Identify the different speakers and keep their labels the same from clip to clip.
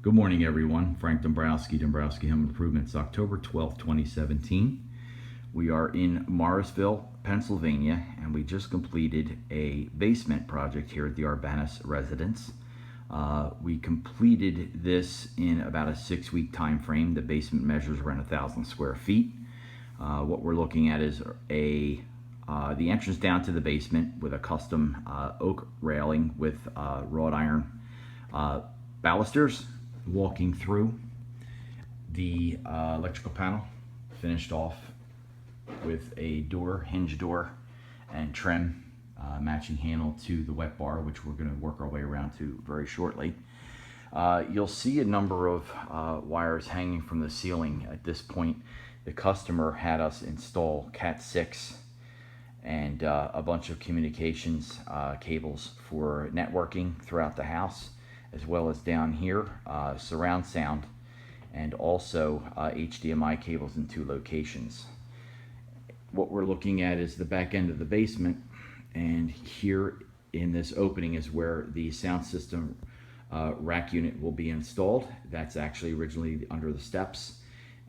Speaker 1: Good morning, everyone. Frank Dombrowski, Dombrowski Home Improvements, October 12th, 2017. We are in Morrisville, Pennsylvania, and we just completed a basement project here at the Urbanus residence. We completed this in about a 6-week time frame. The basement measures around 1,000 square feet. What we're looking at is the entrance down to the basement with a custom oak railing with wrought iron balusters. Walking through the electrical panel, finished off with a door, hinge door, and trim, matching handle to the wet bar, which we're going to work our way around to very shortly. You'll see a number of wires hanging from the ceiling. At this point, the customer had us install Cat 6 and a bunch of communications cables for networking throughout the house, as well as down here, surround sound, and also HDMI cables in 2 locations. What we're looking at is the back end of the basement, and here in this opening is where the sound system rack unit will be installed. That's actually originally under the steps,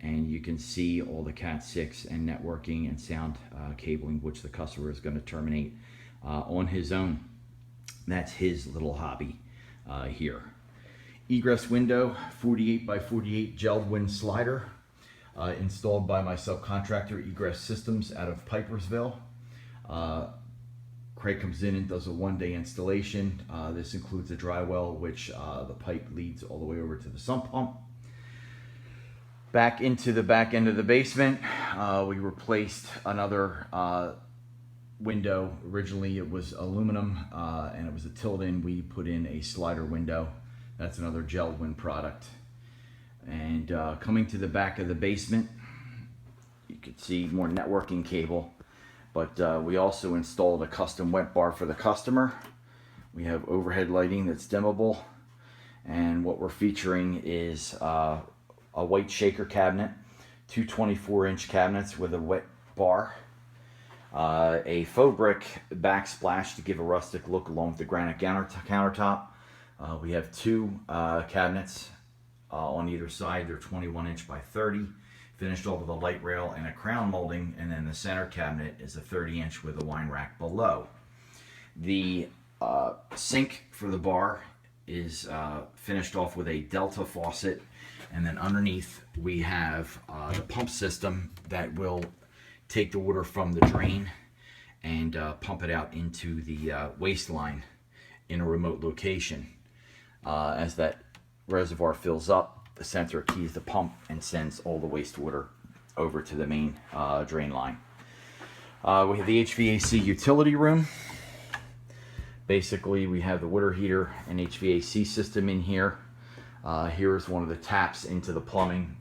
Speaker 1: and you can see all the Cat 6 and networking and sound cabling, which the customer is going to terminate on his own. That's his little hobby. Here. Egress window, 48 by 48 gelled wind slider, installed by my subcontractor Egress Systems out of Pipersville. Craig comes in and does a 1-day installation. This includes a dry well, which the pipe leads all the way over to the sump pump. Back into the back end of the basement, we replaced another window. Originally it was aluminum and it was a tilt-in. We put in a slider window. That's another gelled wind product. And coming to the back of the basement, you can see more networking cable, but we also installed a custom wet bar for the customer. We have overhead lighting that's dimmable, and what we're featuring is a white shaker cabinet, 2 24-inch cabinets with a wet bar, a faux brick backsplash to give a rustic look along with the granite countertop. We have 2 cabinets on either side. They're 21-inch by 30, finished off with a light rail and a crown molding, and then the center cabinet is a 30-inch with a wine rack below. The sink for the bar is finished off with a Delta faucet, and then underneath we have the pump system that will take the water from the drain and pump it out into the waste line in a remote location. As that reservoir fills up, the sensor keys the pump and sends all the wastewater over to the main drain line. We have the HVAC utility room. Basically, we have the water heater and HVAC system in here. Here's one of the taps into the plumbing.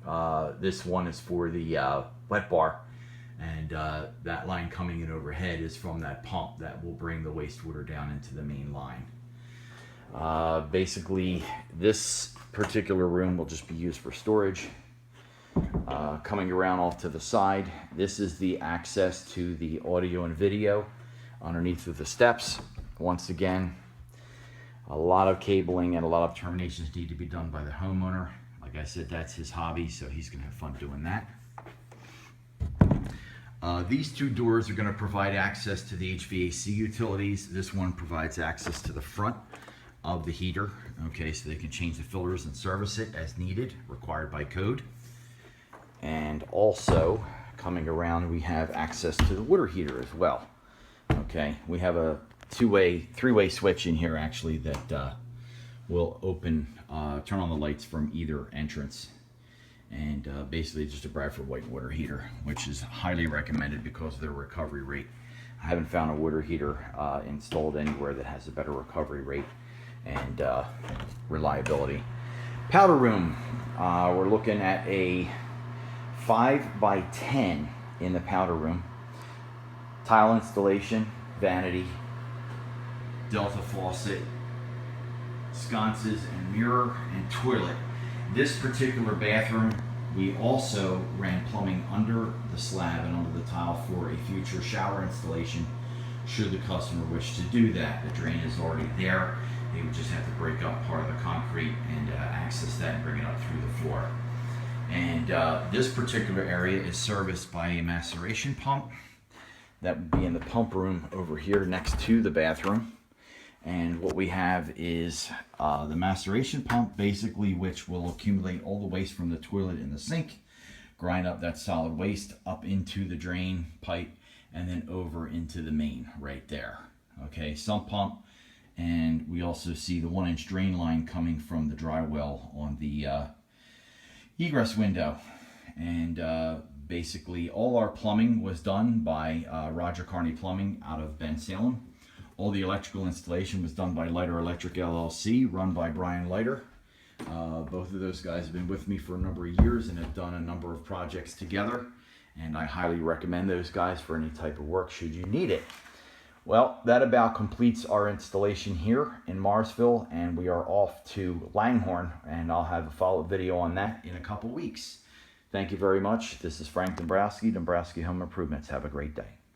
Speaker 1: This one is for the wet bar. And that line coming in overhead is from that pump that will bring the wastewater down into the main line. Basically, this particular room will just be used for storage. Coming around off to the side, this is the access to the audio and video underneath of the steps. Once again, a lot of cabling and a lot of terminations need to be done by the homeowner. Like I said, that's his hobby, so he's going to have fun doing that. These 2 doors are going to provide access to the HVAC utilities. This one provides access to the front of the heater, okay, so they can change the filters and service it as needed, required by code. And also, coming around, we have access to the water heater as well. Okay, we have a 3-way switch in here actually that will turn on the lights from either entrance. And basically just a Bradford white water heater, which is highly recommended because of their recovery rate. I haven't found a water heater installed anywhere that has a better recovery rate and reliability. Powder room, we're looking at a 5 by 10 in the powder room. Tile installation, vanity, Delta faucet, sconces and mirror, and toilet. This particular bathroom, we also ran plumbing under the slab and under the tile for a future shower installation should the customer wish to do that. The drain is already there. They would just have to break up part of the concrete and access release that and bring it up through the floor. And this particular area is serviced by a maceration pump. That would be in the pump room over here next to the bathroom. And what we have is the maceration pump, basically, which will accumulate all the waste from the toilet and the sink, grind up that solid waste up into the drain pipe, and then over into the main right there. Okay, sump pump. And we also see the 1-inch drain line coming from the dry well on the egress window. And basically all our plumbing was done by Roger Carney Plumbing out of Bensalem. All the electrical installation was done by Leiter Electric LLC, run by Brian Leiter. Both of those guys have been with me for a number of years and have done a number of projects together. And I highly recommend those guys for any type of work should you need it. Well, that about completes our installation here in Morrisville, and we are off to Langhorne, and I'll have a follow-up video on that in a couple weeks. Thank you very much. This is Frank Dombrowski, Dombrowski Home Improvements. Have a great day.